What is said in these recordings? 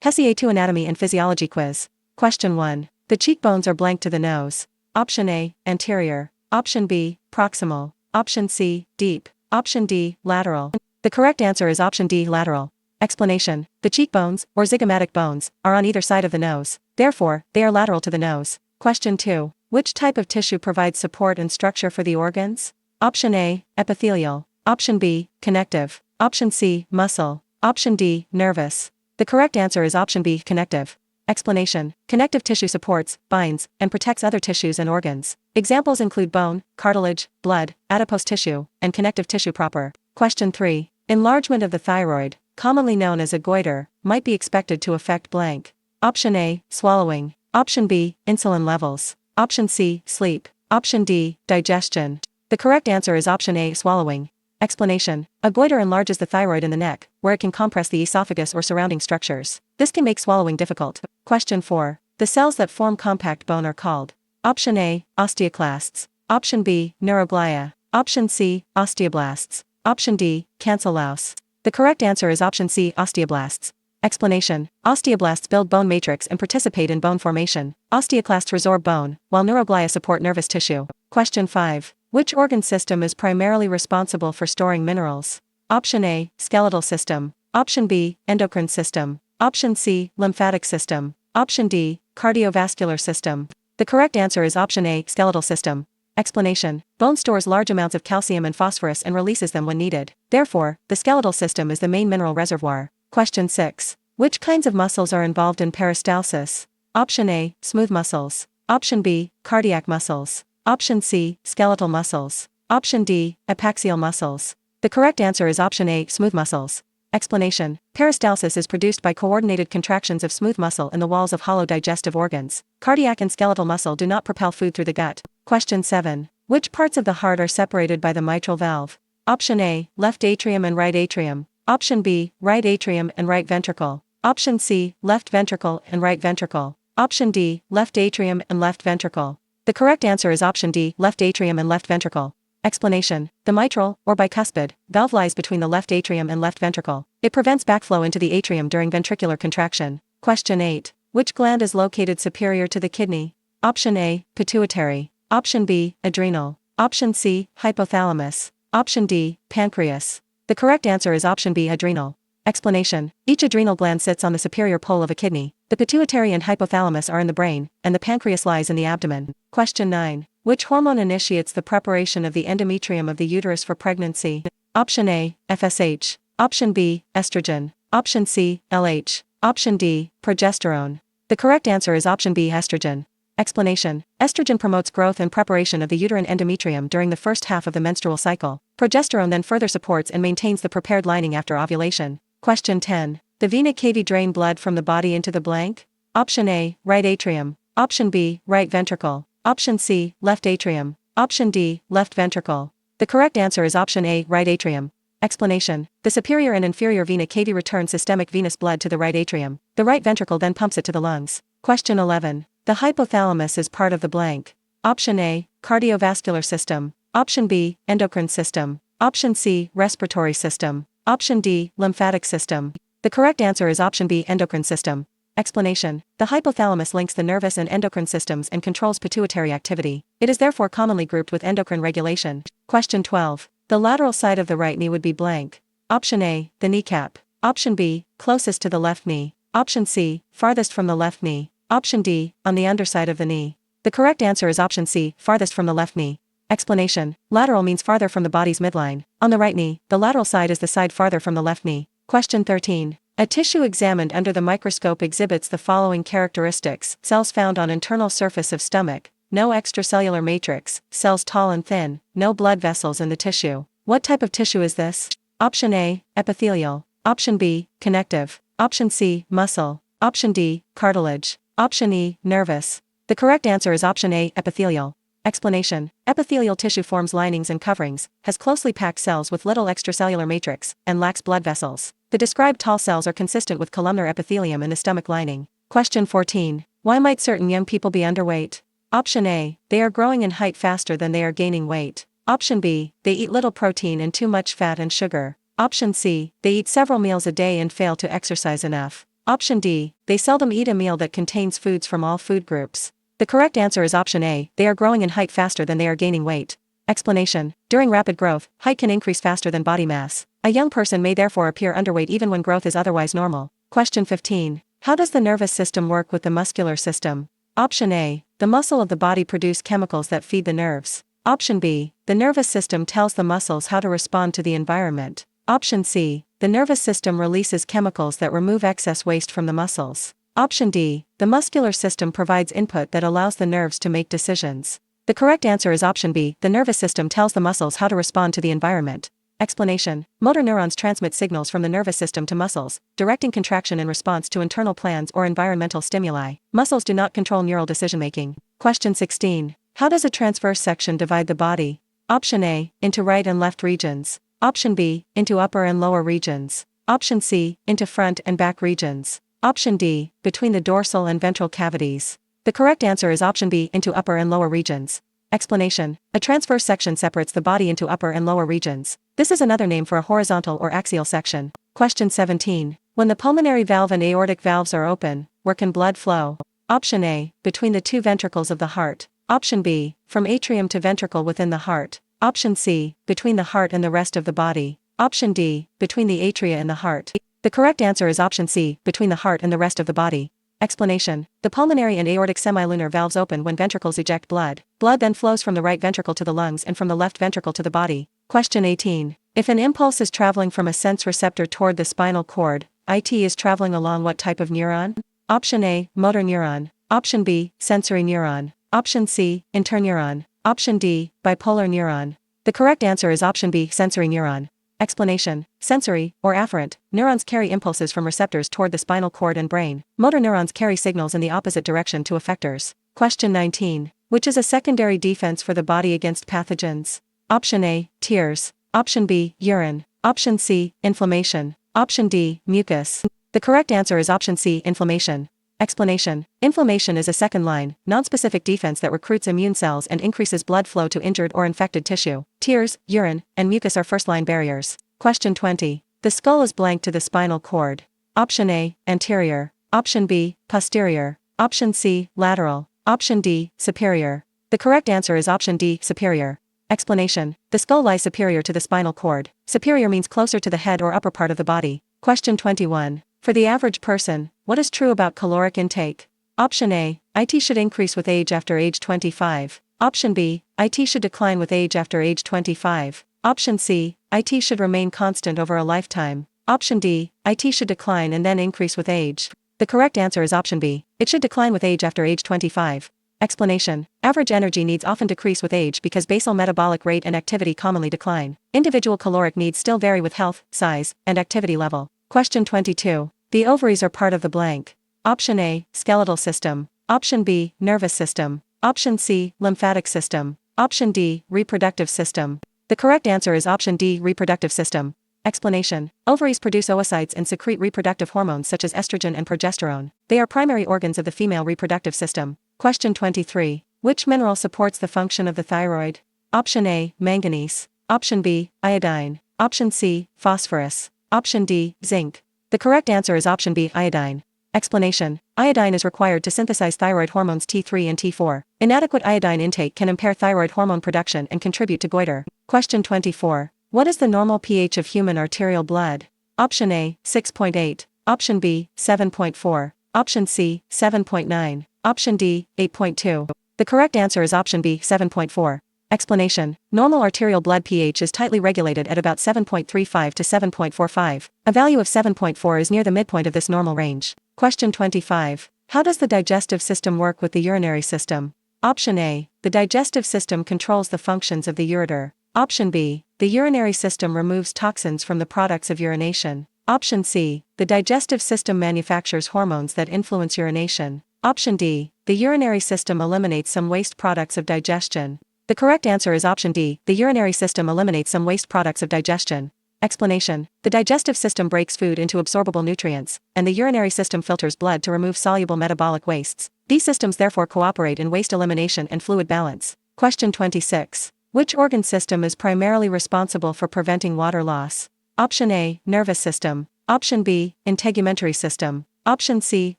HESI A2 Anatomy and Physiology Quiz. Question 1. The cheekbones are blank to the nose. Option A, anterior. Option B, proximal. Option C, deep. Option D, lateral. The correct answer is option D, lateral. Explanation. The cheekbones, or zygomatic bones, are on either side of the nose. Therefore, they are lateral to the nose. Question 2. Which type of tissue provides support and structure for the organs? Option A, epithelial. Option B, connective. Option C, muscle. Option D, nervous. The correct answer is option B, connective. Explanation. Connective tissue supports, binds, and protects other tissues and organs. Examples include bone, cartilage, blood, adipose tissue, and connective tissue proper. Question 3. Enlargement of the thyroid, commonly known as a goiter, might be expected to affect blank. Option A, swallowing. Option B, insulin levels. Option C, sleep. Option D, digestion. The correct answer is option A, swallowing. Explanation. A goiter enlarges the thyroid in the neck, where it can compress the esophagus or surrounding structures. This can make swallowing difficult. Question 4. The cells that form compact bone are called. Option A, osteoclasts. Option B, neuroglia. Option C, osteoblasts. Option D, cancellous. The correct answer is option C, osteoblasts. Explanation. Osteoblasts build bone matrix and participate in bone formation. Osteoclasts resorb bone, while neuroglia support nervous tissue. Question 5. Which organ system is primarily responsible for storing minerals? Option A, skeletal system. Option B, endocrine system. Option C, lymphatic system. Option D, cardiovascular system. The correct answer is option A, skeletal system. Explanation. Bone stores large amounts of calcium and phosphorus and releases them when needed. Therefore, the skeletal system is the main mineral reservoir. Question 6. Which kinds of muscles are involved in peristalsis? Option A, smooth muscles. Option B, cardiac muscles. Option C, skeletal muscles. Option D, epaxial muscles. The correct answer is option A, smooth muscles. Explanation. Peristalsis is produced by coordinated contractions of smooth muscle in the walls of hollow digestive organs. Cardiac and skeletal muscle do not propel food through the gut. Question 7. Which parts of the heart are separated by the mitral valve? Option A, left atrium and right atrium. Option B, right atrium and right ventricle. Option C, left ventricle and right ventricle. Option D, left atrium and left ventricle. The correct answer is option D, left atrium and left ventricle. Explanation. The mitral, or bicuspid, valve lies between the left atrium and left ventricle. It prevents backflow into the atrium during ventricular contraction. Question 8. Which gland is located superior to the kidney? Option A, pituitary. Option B, adrenal. Option C, hypothalamus. Option D, pancreas. The correct answer is option B, adrenal. Explanation. Each adrenal gland sits on the superior pole of a kidney. The pituitary and hypothalamus are in the brain, and the pancreas lies in the abdomen. Question 9. Which hormone initiates the preparation of the endometrium of the uterus for pregnancy? Option A, FSH. Option B, estrogen. Option C, LH. Option D, progesterone. The correct answer is option B, estrogen. Explanation. Estrogen promotes growth and preparation of the uterine endometrium during the first half of the menstrual cycle. Progesterone then further supports and maintains the prepared lining after ovulation. Question 10. The vena cava drain blood from the body into the blank? Option A, right atrium. Option B, right ventricle. Option C, left atrium. Option D, left ventricle. The correct answer is option A, right atrium. Explanation. The superior and inferior vena cava return systemic venous blood to the right atrium. The right ventricle then pumps it to the lungs. Question 11. The hypothalamus is part of the blank. Option A, cardiovascular system. Option B, endocrine system. Option C, respiratory system. Option D, lymphatic system. The correct answer is option B, endocrine system. Explanation. The hypothalamus links the nervous and endocrine systems and controls pituitary activity. It is therefore commonly grouped with endocrine regulation. Question 12. The lateral side of the right knee would be blank. Option A, the kneecap. Option B, closest to the left knee. Option C, farthest from the left knee. Option D, on the underside of the knee. The correct answer is option C, farthest from the left knee. Explanation. Lateral means farther from the body's midline. On the right knee, the lateral side is the side farther from the left knee. Question 13. A tissue examined under the microscope exhibits the following characteristics: cells found on internal surface of stomach, no extracellular matrix, cells tall and thin, no blood vessels in the tissue. What type of tissue is this? Option A, epithelial. Option B, connective. Option C, muscle. Option D, cartilage. Option E, nervous. The correct answer is option A, epithelial. Explanation. Epithelial tissue forms linings and coverings, has closely packed cells with little extracellular matrix, and lacks blood vessels. The described tall cells are consistent with columnar epithelium in the stomach lining. Question 14. Why might certain young people be underweight? Option A, they are growing in height faster than they are gaining weight. Option B, they eat little protein and too much fat and sugar. Option C, they eat several meals a day and fail to exercise enough. Option D, they seldom eat a meal that contains foods from all food groups. The correct answer is option A, they are growing in height faster than they are gaining weight. Explanation: during rapid growth, height can increase faster than body mass. A young person may therefore appear underweight even when growth is otherwise normal. Question 15. How does the nervous system work with the muscular system? Option A, the muscle of the body produce chemicals that feed the nerves. Option B, the nervous system tells the muscles how to respond to the environment. Option C, the nervous system releases chemicals that remove excess waste from the muscles. Option D, the muscular system provides input that allows the nerves to make decisions. The correct answer is option B, the nervous system tells the muscles how to respond to the environment. Explanation: motor neurons transmit signals from the nervous system to muscles, directing contraction in response to internal plans or environmental stimuli. Muscles do not control neural decision-making. Question 16. How does a transverse section divide the body? Option A, into right and left regions. Option B, into upper and lower regions. Option C, into front and back regions. Option D, between the dorsal and ventral cavities. The correct answer is option B, into upper and lower regions. Explanation: a transverse section separates the body into upper and lower regions. This is another name for a horizontal or axial section. Question 17. When the pulmonary valve and aortic valves are open, where can blood flow? Option A, between the two ventricles of the heart. Option B, from atrium to ventricle within the heart. Option C, between the heart and the rest of the body. Option D, between the atria and the heart. The correct answer is option C, between the heart and the rest of the body. Explanation: the pulmonary and aortic semilunar valves open when ventricles eject blood. Blood then flows from the right ventricle to the lungs and from the left ventricle to the body. Question 18. If an impulse is traveling from a sense receptor toward the spinal cord, it is traveling along what type of neuron? Option A, motor neuron. Option B, sensory neuron. Option C, interneuron. Option D, bipolar neuron. The correct answer is option B, sensory neuron. Explanation: sensory, or afferent, neurons carry impulses from receptors toward the spinal cord and brain. Motor neurons carry signals in the opposite direction to effectors. Question 19. Which is a secondary defense for the body against pathogens? Option A, tears. Option B, urine. Option C, inflammation. Option D, mucus. The correct answer is option C, inflammation. Explanation: inflammation is a second-line, nonspecific defense that recruits immune cells and increases blood flow to injured or infected tissue. Tears, urine, and mucus are first-line barriers. Question 20. The skull is blank to the spinal cord. Option A, anterior. Option B, posterior. Option C, lateral. Option D, superior. The correct answer is option D, superior. Explanation: the skull lies superior to the spinal cord. Superior means closer to the head or upper part of the body. Question 21. For the average person, what is true about caloric intake? Option A, IT should increase with age after age 25. Option B, IT should decline with age after age 25. Option C, IT should remain constant over a lifetime. Option D, IT should decline and then increase with age. The correct answer is option B, it should decline with age after age 25. Explanation: average energy needs often decrease with age because basal metabolic rate and activity commonly decline. Individual caloric needs still vary with health, size, and activity level. Question 22. The ovaries are part of the blank. Option A, skeletal system. Option B, nervous system. Option C, lymphatic system. Option D, reproductive system. The correct answer is option D, reproductive system. Explanation: ovaries produce oocytes and secrete reproductive hormones such as estrogen and progesterone. They are primary organs of the female reproductive system. Question 23. Which mineral supports the function of the thyroid? Option A, manganese. Option B, iodine. Option C, phosphorus. Option D, zinc. The correct answer is option B, iodine. Explanation: iodine is required to synthesize thyroid hormones T3 and T4. Inadequate iodine intake can impair thyroid hormone production and contribute to goiter. Question 24. What is the normal pH of human arterial blood? Option A, 6.8. Option B, 7.4. Option C, 7.9. Option D, 8.2. The correct answer is option B, 7.4. Explanation: normal arterial blood pH is tightly regulated at about 7.35 to 7.45. A value of 7.4 is near the midpoint of this normal range. Question 25. How does the digestive system work with the urinary system? Option A, the digestive system controls the functions of the ureter. Option B, the urinary system removes toxins from the products of urination. Option C, the digestive system manufactures hormones that influence urination. Option D, the urinary system eliminates some waste products of digestion. The correct answer is option D, the urinary system eliminates some waste products of digestion. Explanation: the digestive system breaks food into absorbable nutrients, and the urinary system filters blood to remove soluble metabolic wastes. These systems therefore cooperate in waste elimination and fluid balance. Question 26. Which organ system is primarily responsible for preventing water loss? Option A, nervous system. Option B, integumentary system. Option C,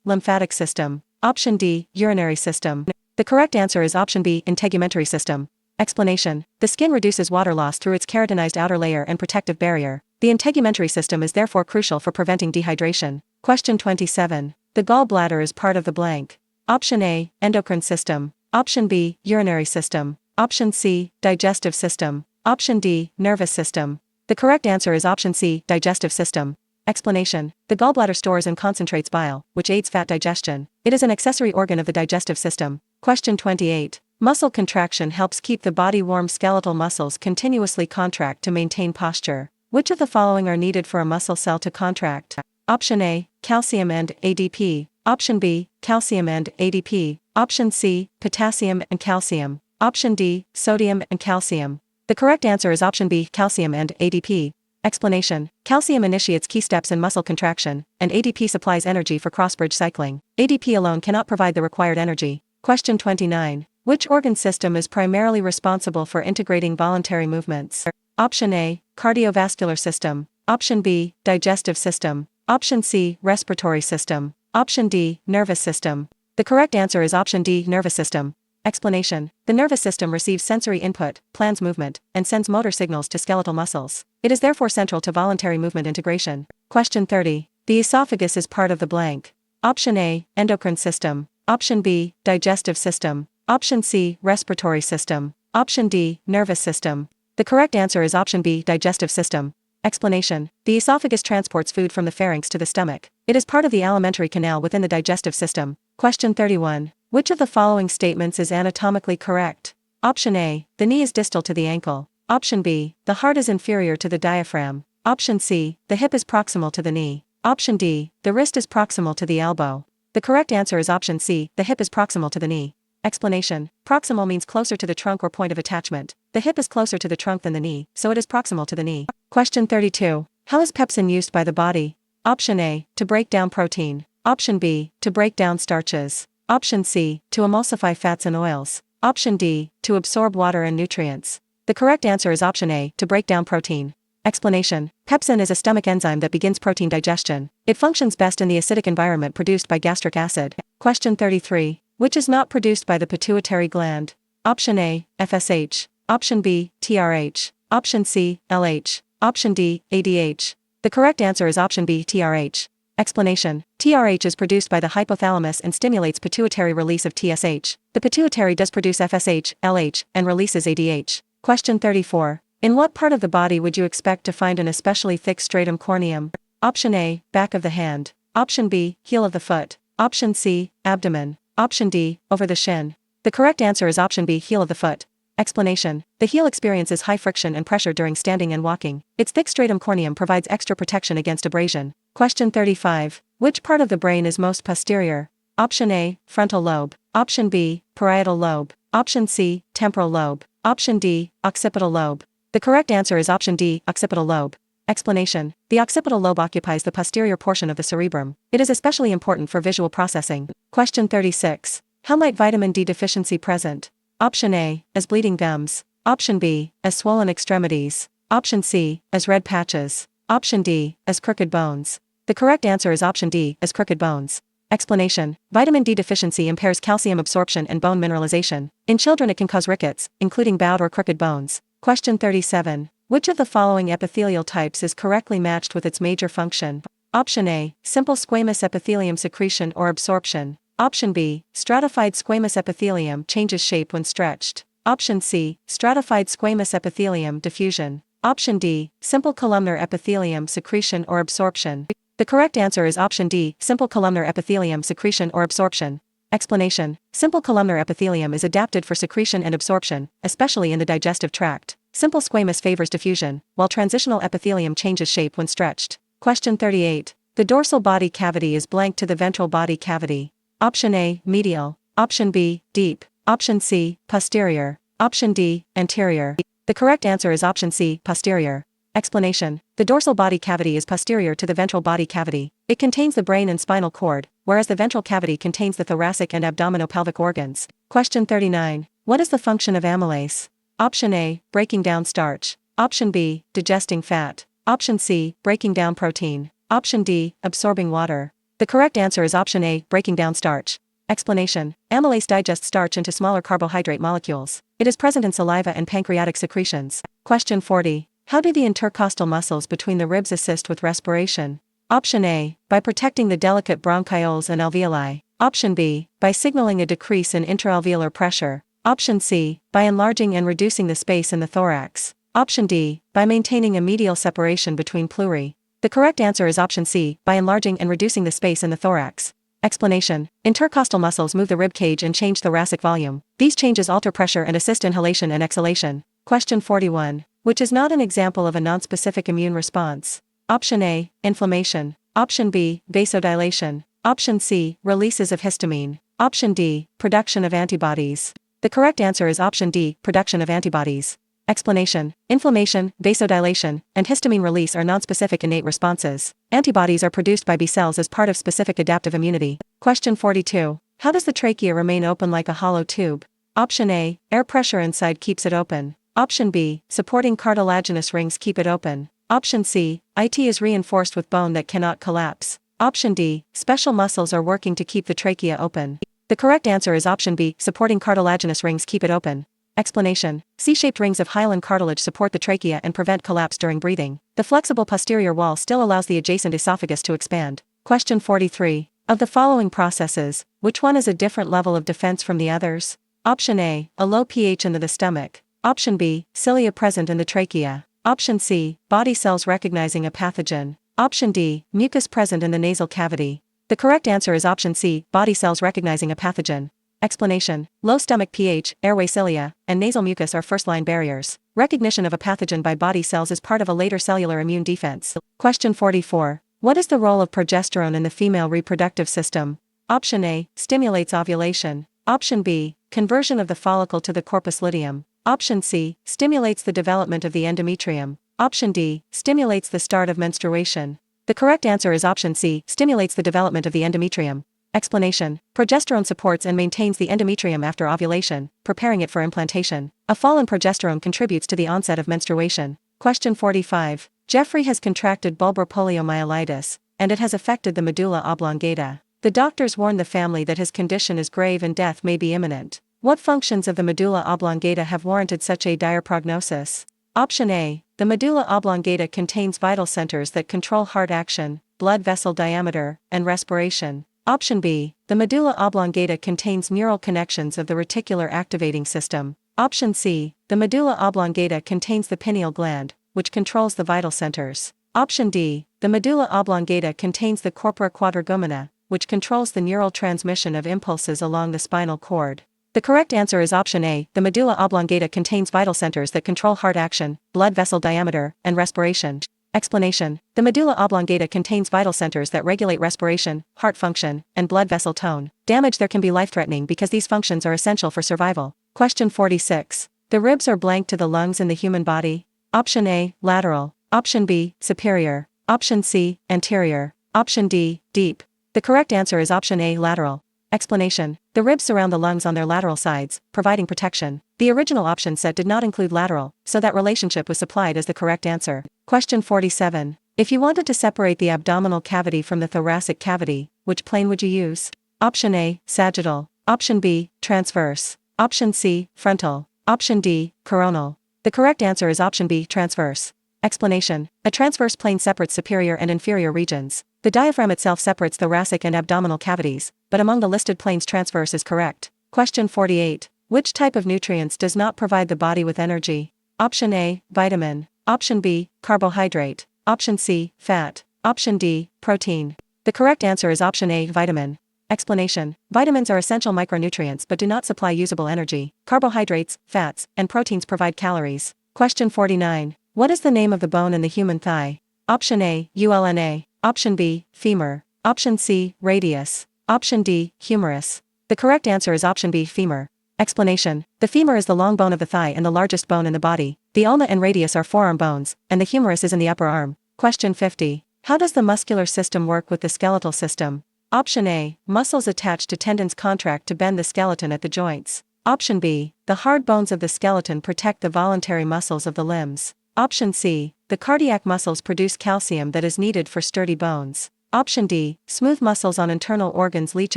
lymphatic system. Option D, urinary system. The correct answer is option B, integumentary system. Explanation. The skin reduces water loss through its keratinized outer layer and protective barrier. The integumentary system is therefore crucial for preventing dehydration. Question 27. The gallbladder is part of the blank. Option A, endocrine system. Option B, urinary system. Option C, digestive system. Option D, nervous system. The correct answer is option C, digestive system. Explanation. The gallbladder stores and concentrates bile, which aids fat digestion. It is an accessory organ of the digestive system. Question 28. Muscle contraction helps keep the body warm. Skeletal muscles continuously contract to maintain posture. Which of the following are needed for a muscle cell to contract? Option A, calcium and ADP. Option B, calcium and ADP. Option C, potassium and calcium. Option D, sodium and calcium. The correct answer is option B, calcium and ADP. Explanation. Calcium initiates key steps in muscle contraction, and ADP supplies energy for cross-bridge cycling. ADP alone cannot provide the required energy. Question 29. Which organ system is primarily responsible for integrating voluntary movements? Option A, cardiovascular system. Option B, digestive system. Option C, respiratory system. Option D, nervous system. The correct answer is option D, nervous system. Explanation. The nervous system receives sensory input, plans movement, and sends motor signals to skeletal muscles. It is therefore central to voluntary movement integration. Question 30. The esophagus is part of the blank. Option A, endocrine system. Option B, digestive system. Option C, respiratory system. Option D, nervous system. The correct answer is option B, digestive system. Explanation. The esophagus transports food from the pharynx to the stomach. It is part of the alimentary canal within the digestive system. Question 31. Which of the following statements is anatomically correct? Option A, the knee is distal to the ankle. Option B, the heart is inferior to the diaphragm. Option C, the hip is proximal to the knee. Option D, the wrist is proximal to the elbow. The correct answer is option C, the hip is proximal to the knee. Explanation. Proximal means closer to the trunk or point of attachment. The hip is closer to the trunk than the knee, so it is proximal to the knee. Question 32. How is pepsin used by the body? Option A, to break down protein. Option B, to break down starches. Option C, to emulsify fats and oils. Option D, to absorb water and nutrients. The correct answer is option A, to break down protein. Explanation. Pepsin is a stomach enzyme that begins protein digestion. It functions best in the acidic environment produced by gastric acid. Question 33. Which is not produced by the pituitary gland? Option A, FSH. Option B, TRH. Option C, LH. Option D, ADH. The correct answer is option B, TRH. Explanation. TRH is produced by the hypothalamus and stimulates pituitary release of TSH. The pituitary does produce FSH, LH, and releases ADH. Question 34. In what part of the body would you expect to find an especially thick stratum corneum? Option A, back of the hand. Option B, heel of the foot. Option C, abdomen. Option D, over the shin. The correct answer is option B, heel of the foot. Explanation. The heel experiences high friction and pressure during standing and walking. Its thick stratum corneum provides extra protection against abrasion. Question 35. Which part of the brain is most posterior? Option A, frontal lobe. Option B, parietal lobe. Option C, temporal lobe. Option D, occipital lobe. The correct answer is option D, occipital lobe. Explanation. The occipital lobe occupies the posterior portion of the cerebrum. It is especially important for visual processing. Question 36. How might vitamin D deficiency present? Option A, as bleeding gums. Option B, as swollen extremities. Option C, as red patches. Option D, as crooked bones. The correct answer is option D, as crooked bones. Explanation. Vitamin D deficiency impairs calcium absorption and bone mineralization. In children it can cause rickets, including bowed or crooked bones. Question 37. Which of the following epithelial types is correctly matched with its major function? Option A, simple squamous epithelium secretion or absorption. Option B, stratified squamous epithelium changes shape when stretched. Option C, stratified squamous epithelium diffusion. Option D, simple columnar epithelium secretion or absorption. The correct answer is option D, simple columnar epithelium secretion or absorption. Explanation. Simple columnar epithelium is adapted for secretion and absorption, especially in the digestive tract. Simple squamous favors diffusion, while transitional epithelium changes shape when stretched. Question 38. The dorsal body cavity is blank to the ventral body cavity. Option A, medial. Option B, deep. Option C, posterior. Option D, anterior. The correct answer is option C, posterior. Explanation. The dorsal body cavity is posterior to the ventral body cavity. It contains the brain and spinal cord, whereas the ventral cavity contains the thoracic and abdominopelvic organs. Question 39. What is the function of amylase? Option A, breaking down starch. Option B, digesting fat. Option C, breaking down protein. Option D, absorbing water. The correct answer is option A, breaking down starch. Explanation. Amylase digests starch into smaller carbohydrate molecules. It is present in saliva and pancreatic secretions. Question 40. How do the intercostal muscles between the ribs assist with respiration? Option A, by protecting the delicate bronchioles and alveoli. Option B, by signaling a decrease in intraalveolar pressure. Option C, by enlarging and reducing the space in the thorax. Option D, by maintaining a medial separation between pleurae. The correct answer is option C, by enlarging and reducing the space in the thorax. Explanation. Intercostal muscles move the rib cage and change thoracic volume. These changes alter pressure and assist inhalation and exhalation. Question 41. Which is not an example of a nonspecific immune response? Option A, inflammation. Option B, vasodilation. Option C, releases of histamine. Option D, production of antibodies. The correct answer is option D, production of antibodies. Explanation. Inflammation, vasodilation, and histamine release are nonspecific innate responses. Antibodies are produced by B cells as part of specific adaptive immunity. Question 42. How does the trachea remain open like a hollow tube? Option A, air pressure inside keeps it open. Option B, supporting cartilaginous rings keep it open. Option C, it is reinforced with bone that cannot collapse. Option D, special muscles are working to keep the trachea open. The correct answer is option B, supporting cartilaginous rings keep it open. Explanation. C-shaped rings of hyaline cartilage support the trachea and prevent collapse during breathing. The flexible posterior wall still allows the adjacent esophagus to expand. Question 43. Of the following processes, which one is a different level of defense from the others? Option A, a low pH in the stomach. Option B, cilia present in the trachea. Option C, body cells recognizing a pathogen. Option D, mucus present in the nasal cavity. The correct answer is option C, body cells recognizing a pathogen. Explanation. Low stomach pH, airway cilia, and nasal mucus are first-line barriers. Recognition of a pathogen by body cells is part of a later cellular immune defense. Question 44. What is the role of progesterone in the female reproductive system? Option A, stimulates ovulation. Option B, conversion of the follicle to the corpus luteum. Option C, stimulates the development of the endometrium. Option D, stimulates the start of menstruation. The correct answer is option C, stimulates the development of the endometrium. Explanation. Progesterone supports and maintains the endometrium after ovulation, preparing it for implantation. A fall in progesterone contributes to the onset of menstruation. Question 45. Jeffrey has contracted bulbar poliomyelitis, and it has affected the medulla oblongata. The doctors warn the family that his condition is grave and death may be imminent. What functions of the medulla oblongata have warranted such a dire prognosis? Option A. The medulla oblongata contains vital centers that control heart action, blood vessel diameter, and respiration. Option B. The medulla oblongata contains neural connections of the reticular activating system. Option C. The medulla oblongata contains the pineal gland, which controls the vital centers. Option D. The medulla oblongata contains the corpora quadrigumina, which controls the neural transmission of impulses along the spinal cord. The correct answer is option A. The medulla oblongata contains vital centers that control heart action, blood vessel diameter, and respiration. Explanation. The medulla oblongata contains vital centers that regulate respiration, heart function, and blood vessel tone. Damage there can be life-threatening because these functions are essential for survival. Question 46. The ribs are blank to the lungs in the human body. Option A, lateral. Option B, superior. Option C, anterior. Option D, deep. The correct answer is option A, lateral. Explanation. The ribs surround the lungs on their lateral sides, providing protection. The original option set did not include lateral, so that relationship was supplied as the correct answer. Question 47. If you wanted to separate the abdominal cavity from the thoracic cavity, which plane would you use? Option A, sagittal. Option B, transverse. Option C, frontal. Option D, coronal. The correct answer is option B, transverse. Explanation. A transverse plane separates superior and inferior regions. The diaphragm itself separates thoracic and abdominal cavities, but among the listed planes transverse is correct. Question 48. Which type of nutrients does not provide the body with energy? Option A, vitamin. Option B, carbohydrate. Option C, fat. Option D, protein. The correct answer is option A, vitamin. Explanation. Vitamins are essential micronutrients but do not supply usable energy. Carbohydrates, fats, and proteins provide calories. Question 49. What is the name of the bone in the human thigh? Option A, ulna. Option B, femur. Option C, radius. Option D, humerus. The correct answer is option B, femur. Explanation. The femur is the long bone of the thigh and the largest bone in the body. The ulna and radius are forearm bones, and the humerus is in the upper arm. Question 50. How does the muscular system work with the skeletal system? Option A. Muscles attached to tendons contract to bend the skeleton at the joints. Option B. The hard bones of the skeleton protect the voluntary muscles of the limbs. Option C. The cardiac muscles produce calcium that is needed for sturdy bones. Option D, smooth muscles on internal organs leach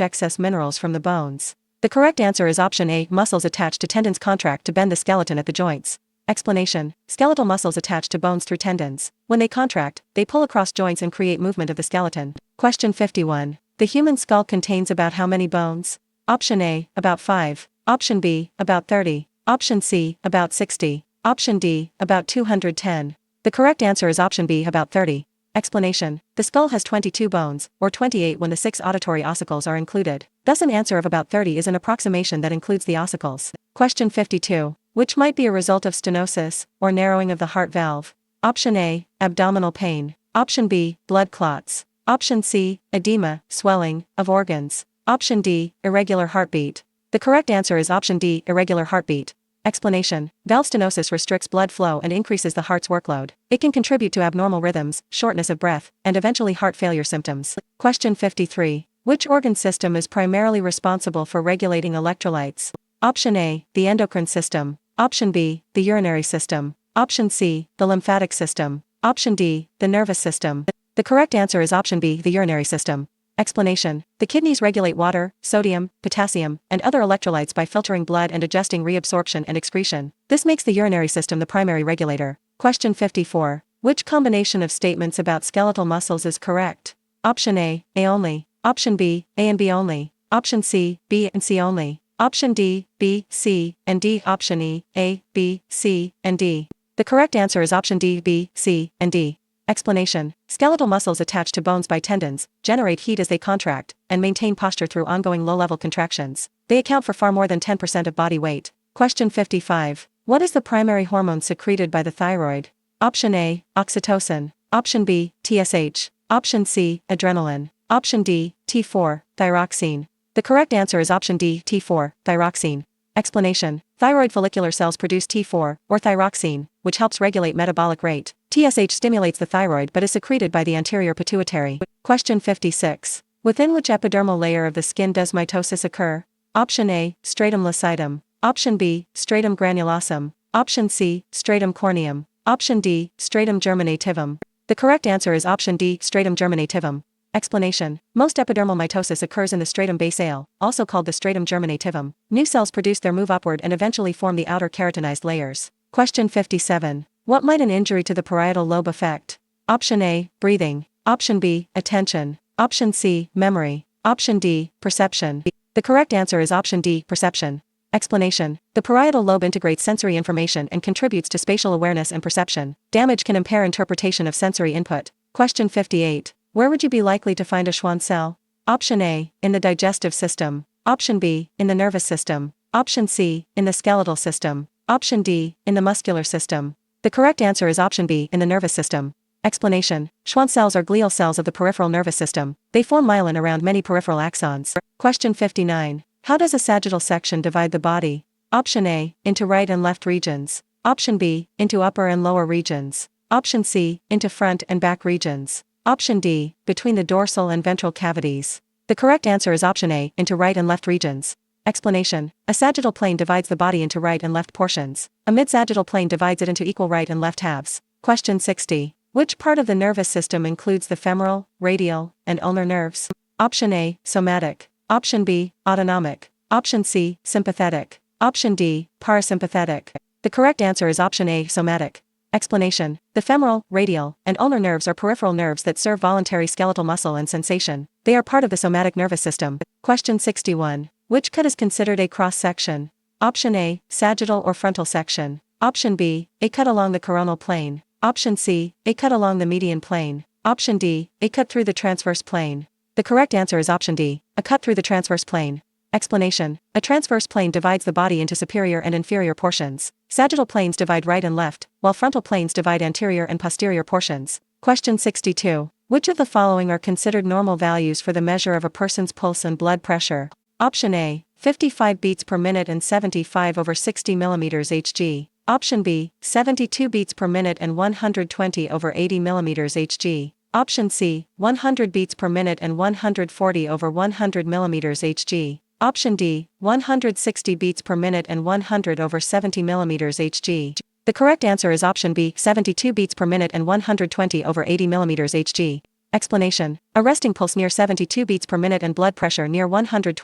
excess minerals from the bones. The correct answer is option A, muscles attached to tendons contract to bend the skeleton at the joints. Explanation: skeletal muscles attach to bones through tendons. When they contract, they pull across joints and create movement of the skeleton. Question 51. The human skull contains about how many bones? Option A, about 5. Option B, about 30. Option C, about 60. Option D, about 210. The correct answer is option B, about 30. Explanation: the skull has 22 bones, or 28 when the 6 auditory ossicles are included. Thus an answer of about 30 is an approximation that includes the ossicles. Question 52. Which might be a result of stenosis, or narrowing of the heart valve? Option A, abdominal pain. Option B, blood clots. Option C, edema, swelling, of organs. Option D, irregular heartbeat. The correct answer is option D, irregular heartbeat. Explanation: valve stenosis restricts blood flow and increases the heart's workload. It can contribute to abnormal rhythms, shortness of breath, and eventually heart failure symptoms. Question 53. Which organ system is primarily responsible for regulating electrolytes? Option A, the endocrine system. Option B, the urinary system. Option C, the lymphatic system. Option D, the nervous system. The correct answer is option B, the urinary system. Explanation: the kidneys regulate water, sodium, potassium, and other electrolytes by filtering blood and adjusting reabsorption and excretion. This makes the urinary system the primary regulator. Question 54. Which combination of statements about skeletal muscles is correct? Option A, A only. Option B, A and B only. Option C, B and C only. Option D, B, C, and D. Option E, A, B, C, and D. The correct answer is option D, B, C, and D. Explanation: skeletal muscles attached to bones by tendons, generate heat as they contract, and maintain posture through ongoing low-level contractions. They account for far more than 10% of body weight. Question 55. What is the primary hormone secreted by the thyroid? Option A, oxytocin. Option B, TSH. Option C, adrenaline. Option D, T4, thyroxine. The correct answer is option D, T4, thyroxine. Explanation: thyroid follicular cells produce T4, or thyroxine, which helps regulate metabolic rate. TSH stimulates the thyroid but is secreted by the anterior pituitary. Question 56. Within which epidermal layer of the skin does mitosis occur? Option A, stratum lucidum. Option B, stratum granulosum. Option C, stratum corneum. Option D, stratum germinativum. The correct answer is option D, stratum germinativum. Explanation: most epidermal mitosis occurs in the stratum basale, also called the stratum germinativum. New cells produce their move upward and eventually form the outer keratinized layers. Question 57. What might an injury to the parietal lobe affect? Option A, breathing. Option B, attention. Option C, memory. Option D, perception. The correct answer is option D, perception. Explanation: the parietal lobe integrates sensory information and contributes to spatial awareness and perception. Damage can impair interpretation of sensory input. Question 58. Where would you be likely to find a Schwann cell? Option A, in the digestive system. Option B, in the nervous system. Option C, in the skeletal system. Option D, in the muscular system. The correct answer is option B, in the nervous system. Explanation: Schwann cells are glial cells of the peripheral nervous system. They form myelin around many peripheral axons. Question 59. How does a sagittal section divide the body? Option A, into right and left regions. Option B, into upper and lower regions. Option C, into front and back regions. Option D, between the dorsal and ventral cavities. The correct answer is option A, into right and left regions. Explanation: a sagittal plane divides the body into right and left portions. A mid-sagittal plane divides it into equal right and left halves. Question 60. Which part of the nervous system includes the femoral, radial, and ulnar nerves? Option A, somatic. Option B, autonomic. Option C, sympathetic. Option D, parasympathetic. The correct answer is option A, somatic. Explanation: the femoral, radial, and ulnar nerves are peripheral nerves that serve voluntary skeletal muscle and sensation. They are part of the somatic nervous system. Question 61. Which cut is considered a cross-section? Option A, sagittal or frontal section. Option B, a cut along the coronal plane. Option C, a cut along the median plane. Option D, a cut through the transverse plane. The correct answer is option D, a cut through the transverse plane. Explanation: a transverse plane divides the body into superior and inferior portions. Sagittal planes divide right and left, while frontal planes divide anterior and posterior portions. Question 62. Which of the following are considered normal values for the measure of a person's pulse and blood pressure? Option A, 55 beats per minute and 75/60 mm Hg. Option B, 72 beats per minute and 120/80 mm Hg. Option C, 100 beats per minute and 140/100 mm Hg. Option D, 160 beats per minute and 100/70 mm Hg. The correct answer is option B, 72 beats per minute and 120/80 mm Hg. Explanation. A resting pulse near 72 beats per minute and blood pressure near 120/80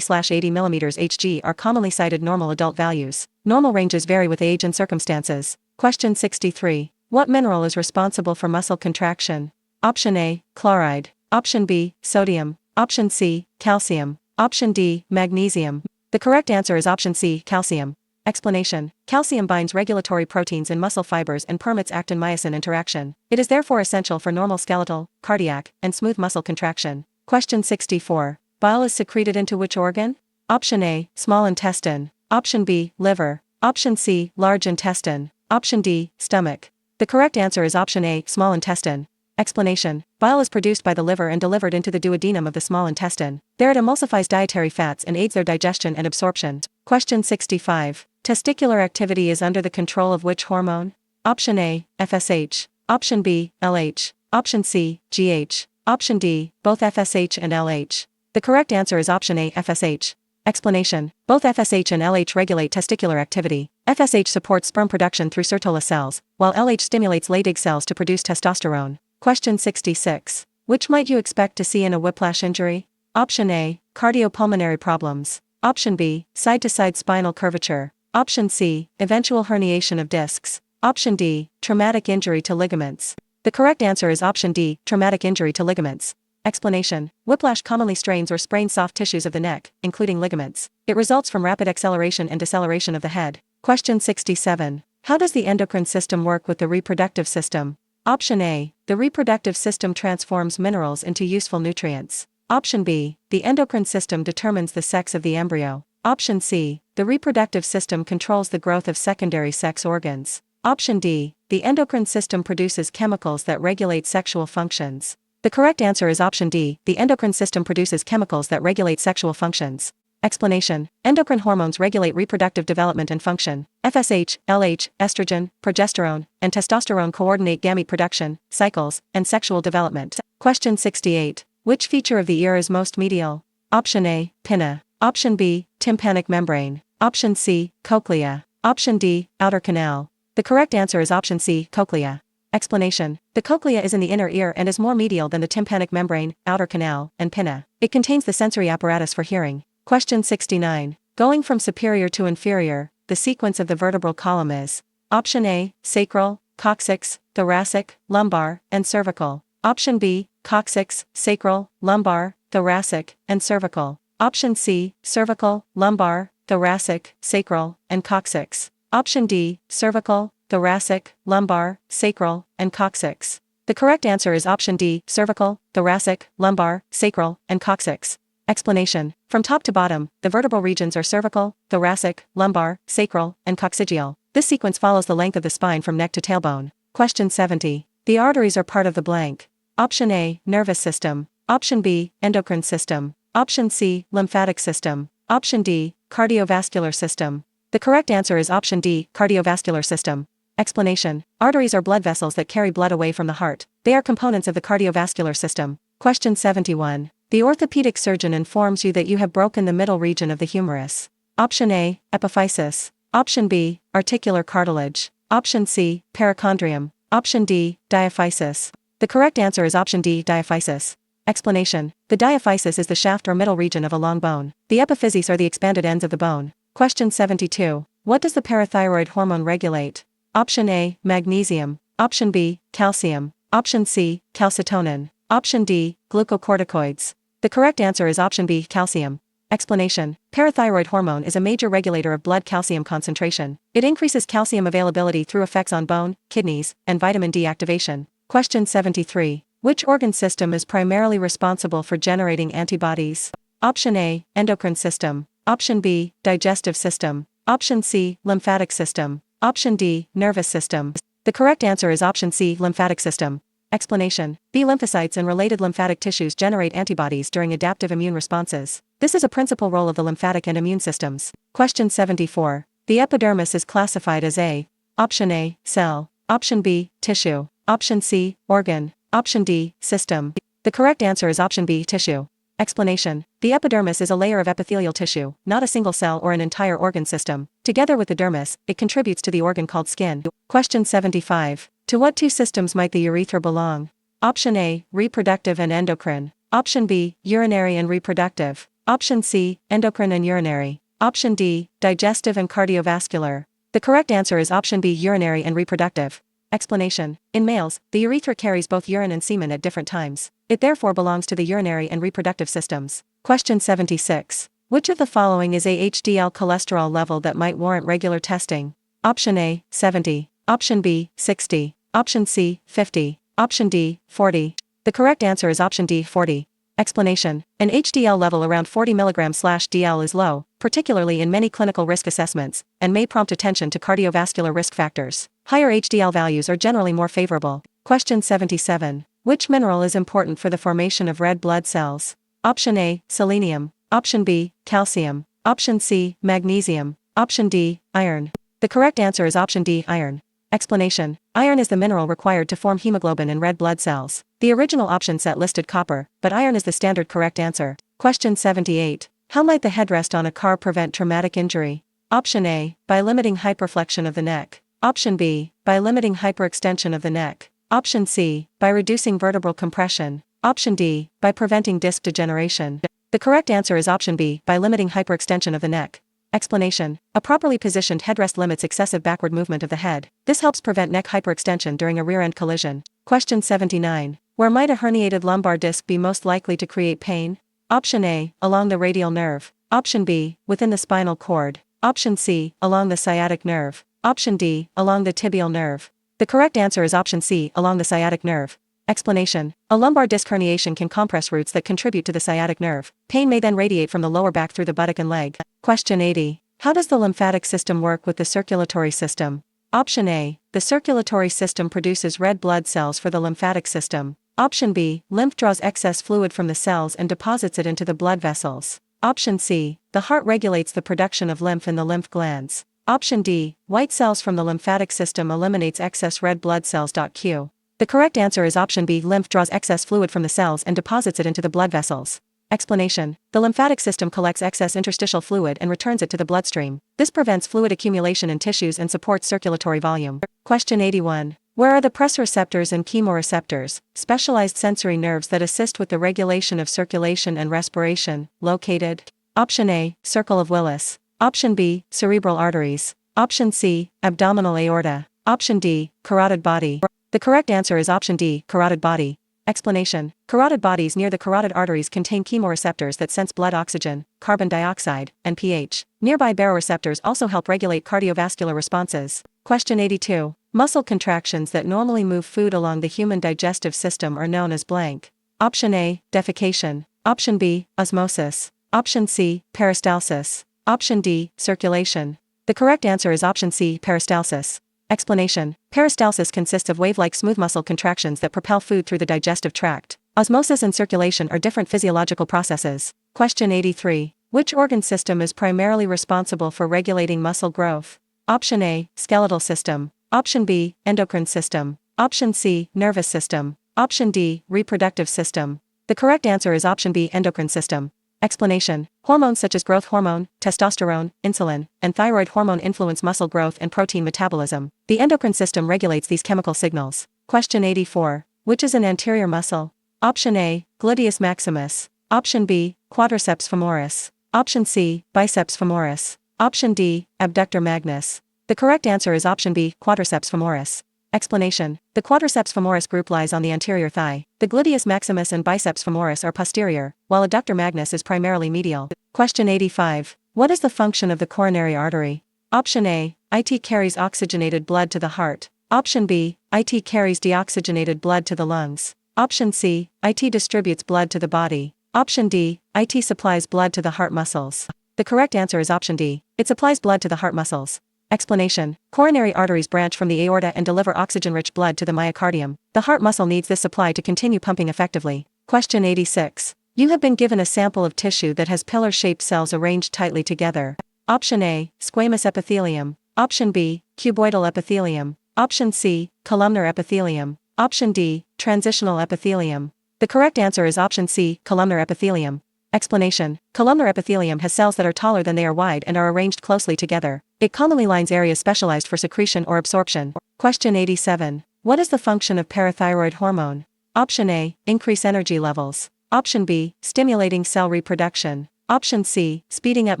mm Hg are commonly cited normal adult values. Normal ranges vary with age and circumstances. Question 63. What mineral is responsible for muscle contraction? Option A, chloride. Option B, sodium. Option C, calcium. Option D, magnesium. The correct answer is option C, calcium. Explanation. Calcium binds regulatory proteins in muscle fibers and permits actin-myosin interaction. It is therefore essential for normal skeletal, cardiac, and smooth muscle contraction. Question 64. Bile is secreted into which organ? Option A, small intestine. Option B, liver. Option C, large intestine. Option D, stomach. The correct answer is option A, small intestine. Explanation. Bile is produced by the liver and delivered into the duodenum of the small intestine. There it emulsifies dietary fats and aids their digestion and absorption. Question 65. Testicular activity is under the control of which hormone? Option A, FSH. Option B, LH. Option C, GH. Option D, both FSH and LH. The correct answer is option A, FSH. Explanation. Both FSH and LH regulate testicular activity. FSH supports sperm production through Sertoli cells, while LH stimulates Leydig cells to produce testosterone. Question 66. Which might you expect to see in a whiplash injury? Option A, cardiopulmonary problems. Option B, side-to-side spinal curvature. Option C, eventual herniation of discs. Option D, traumatic injury to ligaments. The correct answer is option D, traumatic injury to ligaments. Explanation. Whiplash commonly strains or sprains soft tissues of the neck, including ligaments. It results from rapid acceleration and deceleration of the head. Question 67. How does the endocrine system work with the reproductive system? Option A, the reproductive system transforms minerals into useful nutrients. Option B, the endocrine system determines the sex of the embryo. Option C, the reproductive system controls the growth of secondary sex organs. Option D, the endocrine system produces chemicals that regulate sexual functions. The correct answer is option D, the endocrine system produces chemicals that regulate sexual functions. Explanation. Endocrine hormones regulate reproductive development and function. FSH, LH, estrogen, progesterone, and testosterone coordinate gamete production, cycles, and sexual development. Question 68. Which feature of the ear is most medial? Option A, pinna. Option B, tympanic membrane. Option C, cochlea. Option D, outer canal. The correct answer is option C, cochlea. Explanation. The cochlea is in the inner ear and is more medial than the tympanic membrane, outer canal, and pinna. It contains the sensory apparatus for hearing. Question 69. Going from superior to inferior, the sequence of the vertebral column is option A, sacral, coccyx, thoracic, lumbar, and cervical. Option B, coccyx, sacral, lumbar, thoracic, and cervical. Option C, cervical, lumbar, thoracic, sacral, and coccyx. Option D, cervical, thoracic, lumbar, sacral, and coccyx. The correct answer is option D, cervical, thoracic, lumbar, sacral, and coccyx. Explanation. From top to bottom, the vertebral regions are cervical, thoracic, lumbar, sacral, and coccygeal. This sequence follows the length of the spine from neck to tailbone. Question 70. The arteries are part of the blank. Option A, nervous system. Option B, endocrine system. Option C, lymphatic system. Option D, cardiovascular system. The correct answer is option D, cardiovascular system. Explanation. Arteries are blood vessels that carry blood away from the heart. They are components of the cardiovascular system. Question 71. The orthopedic surgeon informs you that you have broken the middle region of the humerus. Option A, epiphysis. Option B, articular cartilage. Option C, perichondrium. Option D, diaphysis. The correct answer is option D, diaphysis. Explanation. The diaphysis is the shaft or middle region of a long bone. The epiphyses are the expanded ends of the bone. Question 72. What does the parathyroid hormone regulate? Option A, magnesium. Option B, calcium. Option C, calcitonin. Option D, glucocorticoids. The correct answer is option B, calcium. Explanation. Parathyroid hormone is a major regulator of blood calcium concentration. It increases calcium availability through effects on bone, kidneys, and vitamin D activation. Question 73. Which organ system is primarily responsible for generating antibodies? Option A, endocrine system. Option B, digestive system. Option C, lymphatic system. Option D, nervous system. The correct answer is option C, lymphatic system. Explanation. B lymphocytes and related lymphatic tissues generate antibodies during adaptive immune responses. This is a principal role of the lymphatic and immune systems. Question 74. The epidermis is classified as A. Option A, cell. Option B, tissue. Option C, organ. Option D, system. The correct answer is option B, tissue. Explanation. The epidermis is a layer of epithelial tissue, not a single cell or an entire organ system. Together with the dermis, it contributes to the organ called skin. Question 75. To what two systems might the urethra belong? Option A, reproductive and endocrine. Option B, urinary and reproductive. Option C, endocrine and urinary. Option D, digestive and cardiovascular. The correct answer is option B, urinary and reproductive. Explanation. In males, the urethra carries both urine and semen at different times. It therefore belongs to the urinary and reproductive systems. Question 76. Which of the following is a HDL cholesterol level that might warrant regular testing? Option A, 70. Option B, 60. Option C, 50. Option D, 40. The correct answer is option D, 40. Explanation. An HDL level around 40 mg/dl is low, particularly in many clinical risk assessments, and may prompt attention to cardiovascular risk factors. Higher HDL values are generally more favorable. Question 77. Which mineral is important for the formation of red blood cells? Option A, selenium. Option B, calcium. Option C, magnesium. Option D, iron. The correct answer is option D, iron. Explanation. Iron is the mineral required to form hemoglobin in red blood cells. The original option set listed copper, but iron is the standard correct answer. Question 78. How might the headrest on a car prevent traumatic injury? Option A, by limiting hyperflexion of the neck. Option B, by limiting hyperextension of the neck. Option C, by reducing vertebral compression. Option D, by preventing disc degeneration. The correct answer is option B, by limiting hyperextension of the neck. Explanation. A properly positioned headrest limits excessive backward movement of the head. This helps prevent neck hyperextension during a rear-end collision. Question 79. Where might a herniated lumbar disc be most likely to create pain? Option A, along the radial nerve. Option B, within the spinal cord. Option C, along the sciatic nerve. Option D, along the tibial nerve. The correct answer is option C, along the sciatic nerve. Explanation. A lumbar disc herniation can compress roots that contribute to the sciatic nerve. Pain may then radiate from the lower back through the buttock and leg. Question 80. How does the lymphatic system work with the circulatory system? Option A. The circulatory system produces red blood cells for the lymphatic system. Option B. Lymph draws excess fluid from the cells and deposits it into the blood vessels. Option C. The heart regulates the production of lymph in the lymph glands. Option D. White cells from the lymphatic system eliminates excess red blood cells. Q. The correct answer is option B. Lymph draws excess fluid from the cells and deposits it into the blood vessels. Explanation. The lymphatic system collects excess interstitial fluid and returns it to the bloodstream. This prevents fluid accumulation in tissues and supports circulatory volume. Question 81. Where are the pressoreceptors and chemoreceptors, specialized sensory nerves that assist with the regulation of circulation and respiration, located? Option A. Circle of Willis. Option B. Cerebral arteries. Option C. Abdominal aorta. Option D. Carotid body. The correct answer is option D. Carotid body. Explanation. Carotid bodies near the carotid arteries contain chemoreceptors that sense blood oxygen, carbon dioxide, and pH. Nearby baroreceptors also help regulate cardiovascular responses. Question 82. Muscle contractions that normally move food along the human digestive system are known as blank. Option A. Defecation. Option B. Osmosis. Option C. Peristalsis. Option D. Circulation. The correct answer is option C. Peristalsis. Explanation. Peristalsis consists of wave-like smooth muscle contractions that propel food through the digestive tract. Osmosis and circulation are different physiological processes. Question 83. Which organ system is primarily responsible for regulating muscle growth? Option A. Skeletal system. Option B. Endocrine system. Option C. Nervous system. Option D. Reproductive system. The correct answer is option B. Endocrine system. Explanation. Hormones such as growth hormone, testosterone, insulin, and thyroid hormone influence muscle growth and protein metabolism. The endocrine system regulates these chemical signals. Question 84. Which is an anterior muscle? Option A. Gluteus maximus. Option B. Quadriceps femoris. Option C. Biceps femoris. Option D. Abductor magnus. The correct answer is option B. Quadriceps femoris. Explanation. The quadriceps femoris group lies on the anterior thigh. The gluteus maximus and biceps femoris are posterior, while adductor magnus is primarily medial. Question 85. What is the function of the coronary artery? Option A. It carries oxygenated blood to the heart. Option B. It carries deoxygenated blood to the lungs. Option C. It distributes blood to the body. Option D. It supplies blood to the heart muscles. The correct answer is option D. It supplies blood to the heart muscles. Explanation. Coronary arteries branch from the aorta and deliver oxygen-rich blood to the myocardium. The heart muscle needs this supply to continue pumping effectively. Question 86. You have been given a sample of tissue that has pillar-shaped cells arranged tightly together. Option A. Squamous epithelium. Option B. Cuboidal epithelium. Option C. Columnar epithelium. Option D. Transitional epithelium. The correct answer is option C. Columnar epithelium. Explanation. Columnar epithelium has cells that are taller than they are wide and are arranged closely together. It commonly lines areas specialized for secretion or absorption. Question 87. What is the function of parathyroid hormone? Option A, increase energy levels. Option B, stimulating cell reproduction. Option C, speeding up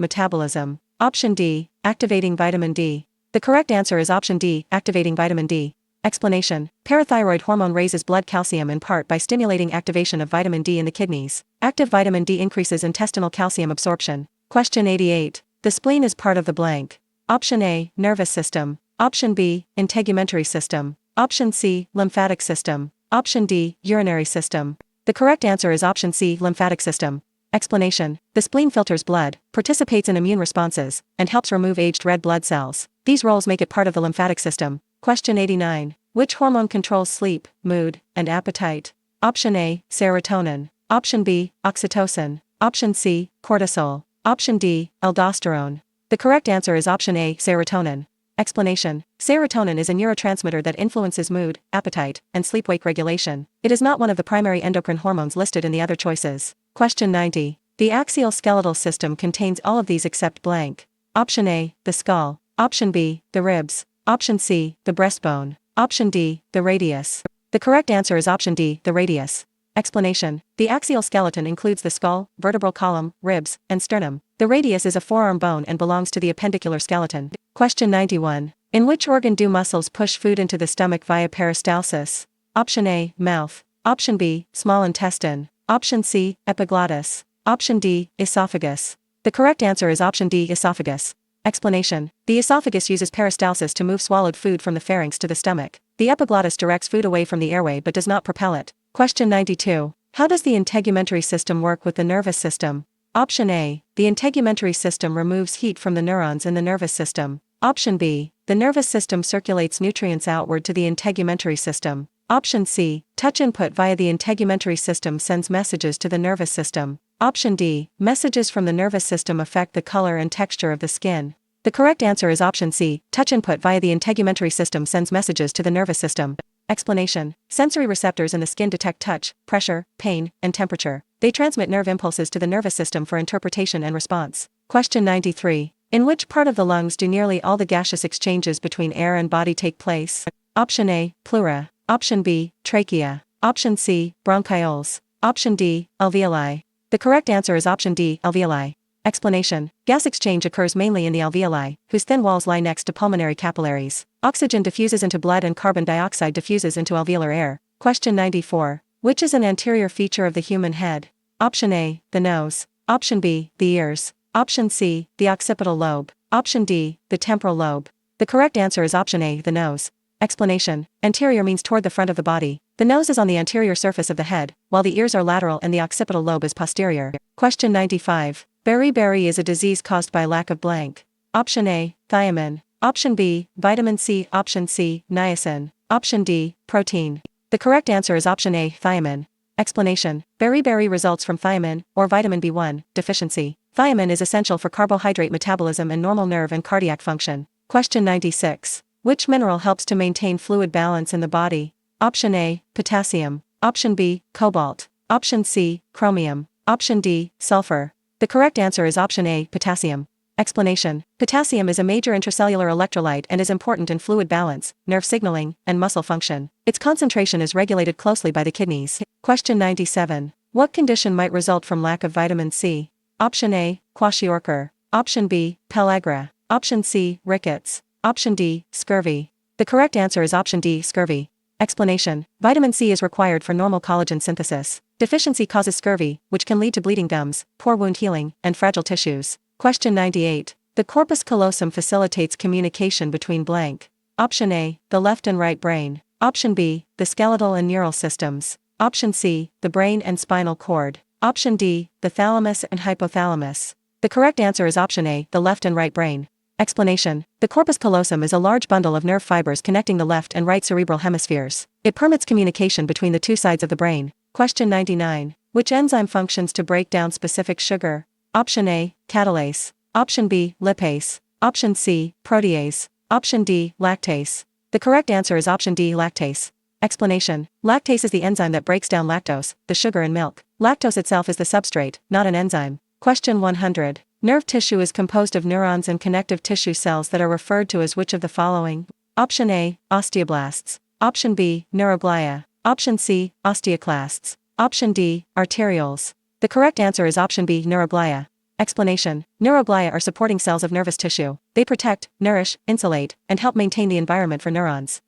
metabolism. Option D, activating vitamin D. The correct answer is option D, activating vitamin D. Explanation: parathyroid hormone raises blood calcium in part by stimulating activation of vitamin D in the kidneys. Active vitamin D increases intestinal calcium absorption. Question 88. The spleen is part of the blank. Option A, nervous system. Option B, integumentary system. Option C, lymphatic system. Option D, urinary system. The correct answer is option C, lymphatic system. Explanation: the spleen filters blood, participates in immune responses, and helps remove aged red blood cells. These roles make it part of the lymphatic system. Question 89. Which hormone controls sleep, mood, and appetite? Option A, serotonin. Option B, oxytocin. Option C, cortisol. Option D, aldosterone. The correct answer is option A, serotonin. Explanation: serotonin is a neurotransmitter that influences mood, appetite, and sleep-wake regulation. It is not one of the primary endocrine hormones listed in the other choices. Question 90. The axial skeletal system contains all of these except blank. Option A, the skull. Option B, the ribs. Option C, the breastbone. Option D, the radius. The correct answer is option D, the radius. Explanation: the axial skeleton includes the skull, vertebral column, ribs, and sternum. The radius is a forearm bone and belongs to the appendicular skeleton. Question 91. In which organ do muscles push food into the stomach via peristalsis? Option A, mouth. Option B, small intestine. Option C, epiglottis. Option D, esophagus. The correct answer is option D, esophagus. Explanation: the esophagus uses peristalsis to move swallowed food from the pharynx to the stomach. The epiglottis directs food away from the airway but does not propel it. Question 92. How does the integumentary system work with the nervous system? Option A, the integumentary system removes heat from the neurons in the nervous system. Option B, the nervous system circulates nutrients outward to the integumentary system. Option C, touch input via the integumentary system sends messages to the nervous system. Option D, messages from the nervous system affect the color and texture of the skin. The correct answer is option C, touch input via the integumentary system sends messages to the nervous system. Explanation: sensory receptors in the skin detect touch, pressure, pain, and temperature. They transmit nerve impulses to the nervous system for interpretation and response. Question 93. In which part of the lungs do nearly all the gaseous exchanges between air and body take place? Option A, pleura. Option B, trachea. Option C, bronchioles. Option D, alveoli. The correct answer is option D, alveoli. Explanation: gas exchange occurs mainly in the alveoli, whose thin walls lie next to pulmonary capillaries. Oxygen diffuses into blood and carbon dioxide diffuses into alveolar air. Question 94. Which is an anterior feature of the human head? Option A, the nose. Option B, the ears. Option C, the occipital lobe. Option D, the temporal lobe. The correct answer is option A, the nose. Explanation: anterior means toward the front of the body. The nose is on the anterior surface of the head, while the ears are lateral and the occipital lobe is posterior. Question 95. Beriberi is a disease caused by lack of blank. Option A, thiamine. Option B, vitamin C. Option C, niacin. Option D, protein. The correct answer is option A, thiamine. Explanation: beriberi results from thiamine, or vitamin B1, deficiency. Thiamine is essential for carbohydrate metabolism and normal nerve and cardiac function. Question 96. Which mineral helps to maintain fluid balance in the body? Option A, potassium. Option B, cobalt. Option C, chromium. Option D, sulfur. The correct answer is option A, potassium. Explanation: potassium is a major intracellular electrolyte and is important in fluid balance, nerve signaling, and muscle function. Its concentration is regulated closely by the kidneys. Question 97. What condition might result from lack of vitamin C? Option A, kwashiorkor. Option B, pellagra. Option C, rickets. Option D, scurvy. The correct answer is option D, scurvy. Explanation: vitamin C is required for normal collagen synthesis. Deficiency causes scurvy, which can lead to bleeding gums, poor wound healing, and fragile tissues. Question 98. The corpus callosum facilitates communication between blank. Option A, the left and right brain. Option B, the skeletal and neural systems. Option C, the brain and spinal cord. Option D, the thalamus and hypothalamus. The correct answer is option A, the left and right brain. Explanation: the corpus callosum is a large bundle of nerve fibers connecting the left and right cerebral hemispheres. It permits communication between the two sides of the brain. Question 99. Which enzyme functions to break down specific sugar? Option A, catalase. Option B, lipase. Option C, protease. Option D, lactase. The correct answer is option D, lactase. Explanation: lactase is the enzyme that breaks down lactose, the sugar in milk. Lactose itself is the substrate, not an enzyme. Question 100. Nerve tissue is composed of neurons and connective tissue cells that are referred to as which of the following? Option A, osteoblasts. Option B, neuroglia. Option C, osteoclasts. Option D, arterioles. The correct answer is option B, neuroglia. Explanation: neuroglia are supporting cells of nervous tissue. They protect, nourish, insulate, and help maintain the environment for neurons.